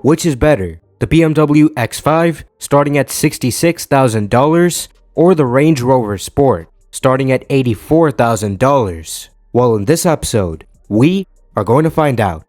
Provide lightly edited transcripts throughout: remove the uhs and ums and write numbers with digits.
Which is better, the BMW X5 starting at $66,000 or the Range Rover Sport starting at $84,000? Well, in this episode, we are going to find out.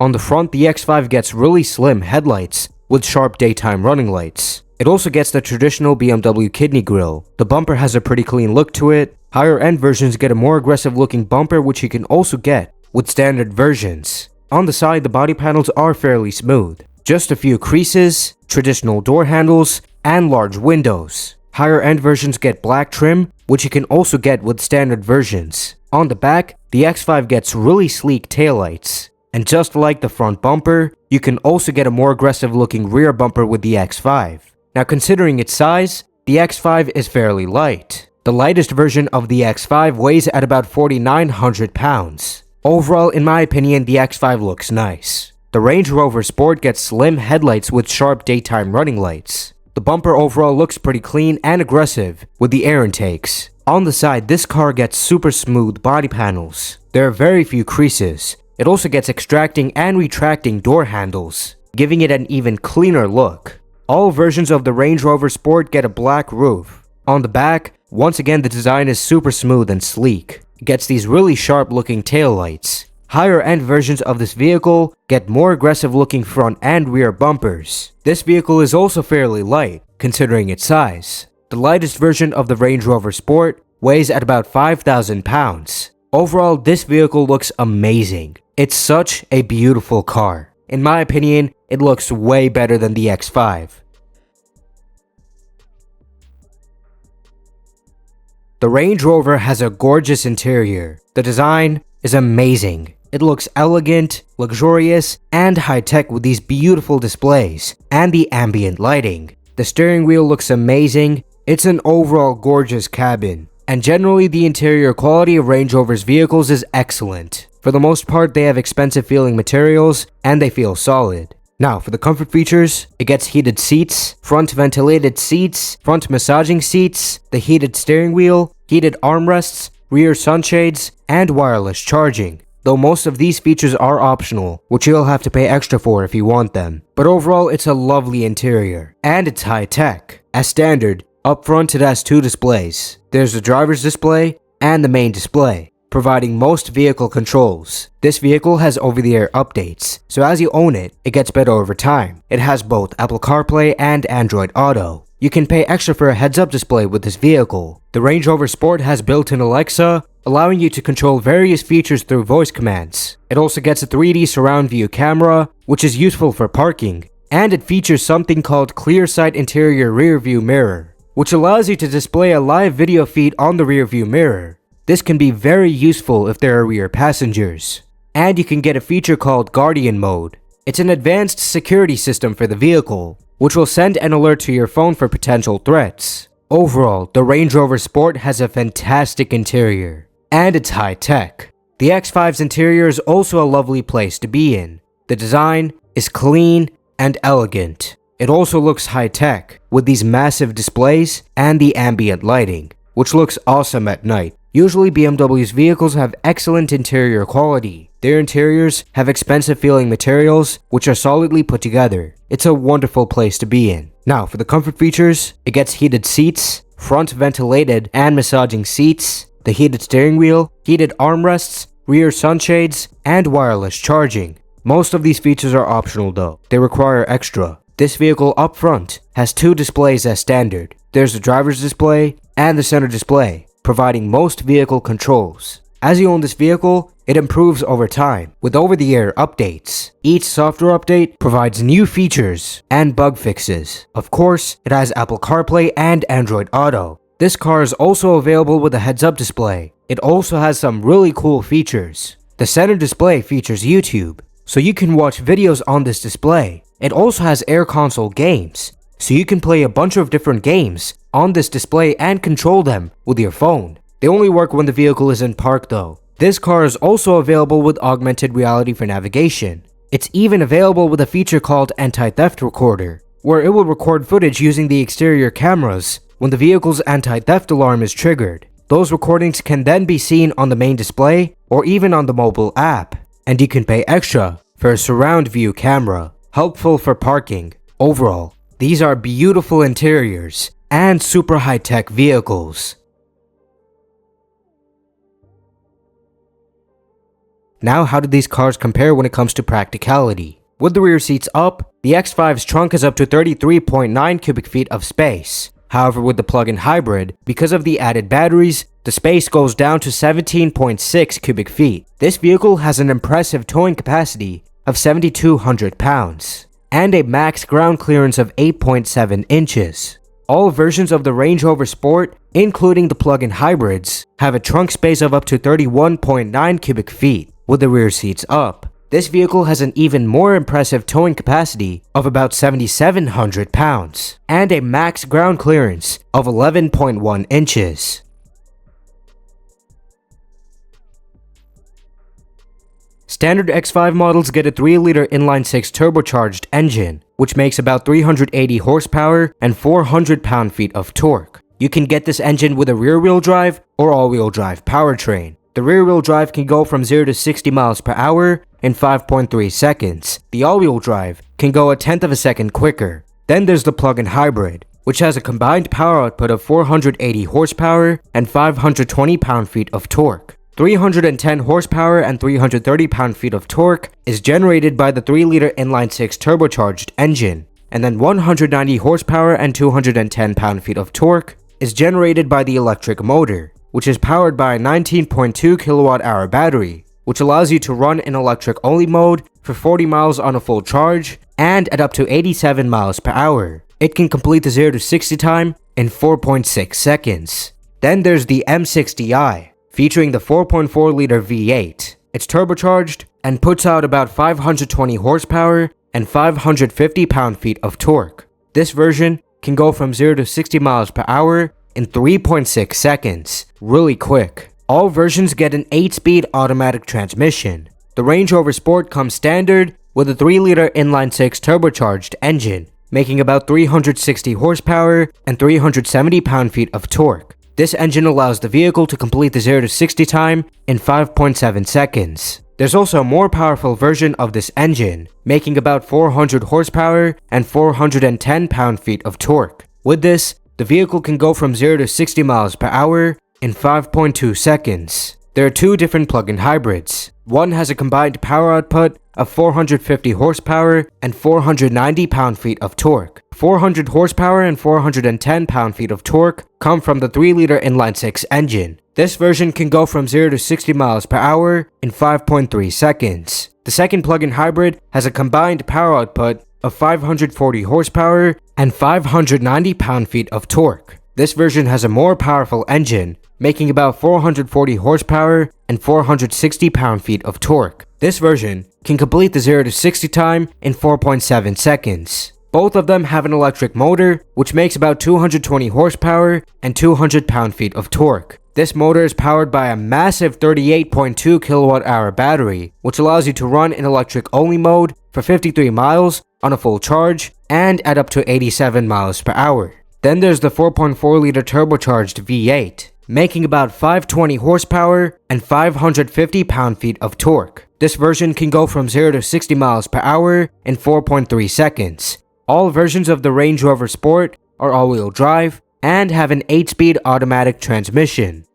On the front, the X5 gets really slim headlights with sharp daytime running lights. It also gets the traditional BMW kidney grille. The bumper has a pretty clean look to it. Higher end versions get a more aggressive looking bumper, which you can also get with standard versions. On the side, the body panels are fairly smooth. Just a few creases, traditional door handles, and large windows. Higher end versions get black trim, which you can also get with standard versions. On the back, the X5 gets really sleek taillights. And just like the front bumper, you can also get a more aggressive looking rear bumper with the X5. Now, considering its size, the X5 is fairly light. The lightest version of the X5 weighs at about 4,900 pounds. Overall, in my opinion, the X5 looks nice. The Range Rover Sport gets slim headlights with sharp daytime running lights. The bumper overall looks pretty clean and aggressive with the air intakes. On the side, this car gets super smooth body panels. There are very few creases. It also gets extracting and retracting door handles, giving it an even cleaner look. All versions of the Range Rover Sport get a black roof. On the back, once again the design is super smooth and sleek. It gets these really sharp looking taillights. Higher end versions of this vehicle get more aggressive looking front and rear bumpers. This vehicle is also fairly light, considering its size. The lightest version of the Range Rover Sport weighs at about 5,000 pounds. Overall, this vehicle looks amazing. It's such a beautiful car. In my opinion, it looks way better than the X5. The Range Rover has a gorgeous interior. The design is amazing. It looks elegant, luxurious, and high-tech with these beautiful displays and the ambient lighting. The steering wheel looks amazing. It's an overall gorgeous cabin. And generally, the interior quality of Range Rover's vehicles is excellent. For the most part, they have expensive feeling materials and they feel solid. Now, for the comfort features, it gets heated seats, front ventilated seats, front massaging seats, the heated steering wheel, heated armrests, rear sunshades, and wireless charging. Though most of these features are optional, which you'll have to pay extra for if you want them. But overall, it's a lovely interior, and it's high-tech. As standard, up front it has two displays. There's the driver's display and the main display, providing most vehicle controls. This vehicle has over-the-air updates, so as you own it, it gets better over time. It has both Apple CarPlay and Android Auto. You can pay extra for a heads-up display with this vehicle. The Range Rover Sport has built-in Alexa, allowing you to control various features through voice commands. It also gets a 3D surround view camera, which is useful for parking, and it features something called Clear Sight Interior Rear View Mirror, which allows you to display a live video feed on the rear view mirror. This can be very useful if there are rear passengers. And you can get a feature called Guardian Mode. It's an advanced security system for the vehicle, which will send an alert to your phone for potential threats. Overall, the Range Rover Sport has a fantastic interior, and it's high-tech. The X5's interior is also a lovely place to be in. The design is clean and elegant. It also looks high-tech, with these massive displays and the ambient lighting, which looks awesome at night. Usually BMW's vehicles have excellent interior quality. Their interiors have expensive feeling materials, which are solidly put together. It's a wonderful place to be in. Now, for the comfort features, it gets heated seats, front ventilated and massaging seats, the heated steering wheel, heated armrests, rear sunshades, and wireless charging. Most of these features are optional though. They require extra. This vehicle up front has two displays as standard. There's the driver's display and the center display, providing most vehicle controls. As you own this vehicle, it improves over time with over-the-air updates. Each software update provides new features and bug fixes. Of course, it has Apple CarPlay and Android Auto. This car is also available with a heads-up display. It also has some really cool features. The center display features YouTube, so you can watch videos on this display. It also has Air Console games, so you can play a bunch of different games on this display and control them with your phone. They only work when the vehicle is in park though. This car is also available with augmented reality for navigation. It's even available with a feature called Anti-Theft Recorder, where it will record footage using the exterior cameras when the vehicle's anti-theft alarm is triggered. Those recordings can then be seen on the main display or even on the mobile app. and you can pay extra for a surround view camera, helpful for parking. Overall, these are beautiful interiors and super high-tech vehicles. Now, how do these cars compare when it comes to practicality? With the rear seats up, the X5's trunk is up to 33.9 cubic feet of space. However, with the plug-in hybrid, because of the added batteries, the space goes down to 17.6 cubic feet. This vehicle has an impressive towing capacity of 7,200 pounds and a max ground clearance of 8.7 inches. All versions of the Range Rover Sport, including the plug-in hybrids, have a trunk space of up to 31.9 cubic feet with the rear seats up. This vehicle has an even more impressive towing capacity of about 7,700 pounds and a max ground clearance of 11.1 inches. Standard X5 models get a 3-liter inline-6 turbocharged engine, which makes about 380 horsepower and 400 pound-feet of torque. You can get this engine with a rear-wheel drive or all-wheel drive powertrain. The rear-wheel drive can go from 0 to 60 miles per hour in 5.3 seconds. The all-wheel drive can go a tenth of a second quicker. Then there's the plug-in hybrid, which has a combined power output of 480 horsepower and 520 pound-feet of torque. 310 horsepower and 330 pound-feet of torque is generated by the 3-liter inline-6 turbocharged engine, and then 190 horsepower and 210 pound-feet of torque is generated by the electric motor, which is powered by a 19.2 kilowatt-hour battery, which allows you to run in electric-only mode for 40 miles on a full charge and at up to 87 miles per hour. It can complete the 0 to 60 time in 4.6 seconds. Then there's the M60i, featuring the 4.4-liter V8. It's turbocharged and puts out about 520 horsepower and 550 pound-feet of torque. This version can go from 0 to 60 miles per hour in 3.6 seconds, really quick. All versions get an 8-speed automatic transmission. The Range Rover Sport comes standard with a 3-liter inline-6 turbocharged engine, making about 360 horsepower and 370 pound-feet of torque. This engine allows the vehicle to complete the 0 to 60 time in 5.7 seconds. There's also a more powerful version of this engine, making about 400 horsepower and 410 pound-feet of torque. With this, the vehicle can go from 0 to 60 miles per hour in 5.2 seconds. There are two different plug-in hybrids. One has a combined power output of 450 horsepower and 490 pound-feet of torque. 400 horsepower and 410 pound-feet of torque come from the 3-liter inline-6 engine. This version can go from 0 to 60 miles per hour in 5.3 seconds. The second plug-in hybrid has a combined power output of 540 horsepower and 590 pound-feet of torque. This version has a more powerful engine, making about 440 horsepower and 460 pound-feet of torque. This version can complete the 0 to 60 time in 4.7 seconds. Both of them have an electric motor, which makes about 220 horsepower and 200 pound-feet of torque. This motor is powered by a massive 38.2 kilowatt-hour battery, which allows you to run in electric-only mode for 53 miles on a full charge and at up to 87 miles per hour. Then there's the 4.4-liter turbocharged V8, making about 520 horsepower and 550 pound-feet of torque. This version can go from 0 to 60 miles per hour in 4.3 seconds. All versions of the Range Rover Sport are all-wheel drive and have an 8-speed automatic transmission.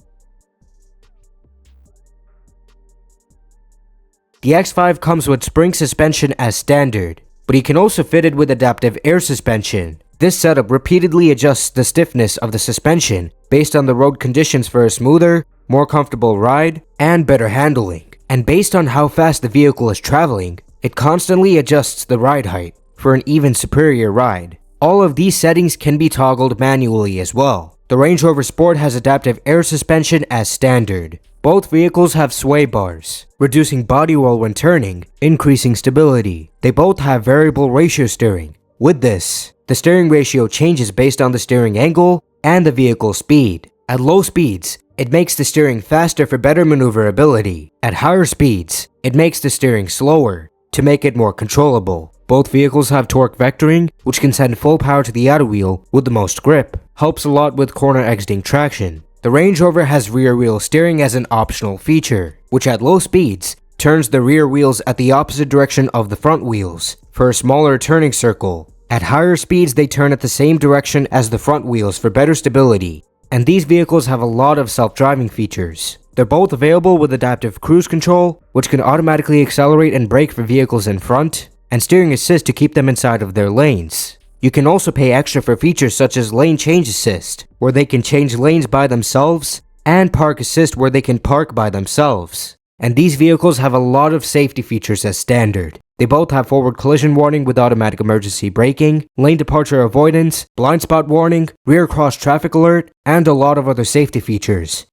The X5 comes with spring suspension as standard, but you can also fit it with adaptive air suspension. This setup repeatedly adjusts the stiffness of the suspension based on the road conditions for a smoother, more comfortable ride and better handling. And based on how fast the vehicle is traveling, it constantly adjusts the ride height for an even superior ride. All of these settings can be toggled manually as well. The Range Rover Sport has adaptive air suspension as standard. Both vehicles have sway bars, reducing body roll when turning, increasing stability. They both have variable ratio steering. With this, the steering ratio changes based on the steering angle and the vehicle speed. At low speeds, it makes the steering faster for better maneuverability. At higher speeds, it makes the steering slower to make it more controllable. Both vehicles have torque vectoring, which can send full power to the outer wheel with the most grip. Helps a lot with corner exiting traction. The Range Rover has rear wheel steering as an optional feature, which at low speeds turns the rear wheels at the opposite direction of the front wheels for a smaller turning circle. At higher speeds, they turn at the same direction as the front wheels for better stability. And these vehicles have a lot of self-driving features. They're both available with adaptive cruise control, which can automatically accelerate and brake for vehicles in front, and steering assist to keep them inside of their lanes. You can also pay extra for features such as lane change assist, where they can change lanes by themselves, and park assist, where they can park by themselves. And these vehicles have a lot of safety features as standard. They both have forward collision warning with automatic emergency braking, lane departure avoidance, blind spot warning, rear cross traffic alert, and a lot of other safety features.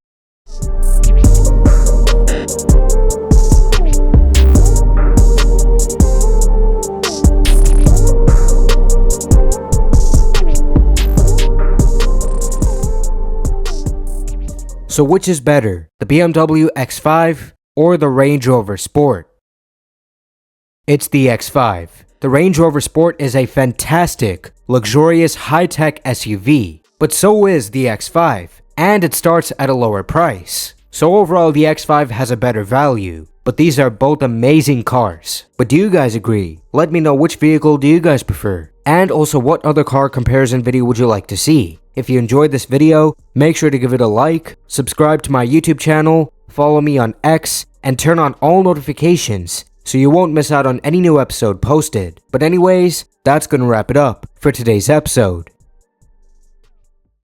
So which is better, the BMW X5 or the Range Rover Sport? It's the X5. The Range Rover Sport is a fantastic, luxurious, high-tech SUV, but so is the X5, and it starts at a lower price. So overall, the X5 has a better value, but these are both amazing cars. But do you guys agree? Let me know which vehicle do you guys prefer, and also what other car comparison video would you like to see? If you enjoyed this video, make sure to give it a like, subscribe to my YouTube channel, follow me on X, and turn on all notifications so you won't miss out on any new episode posted. But anyways, that's gonna wrap it up for today's episode.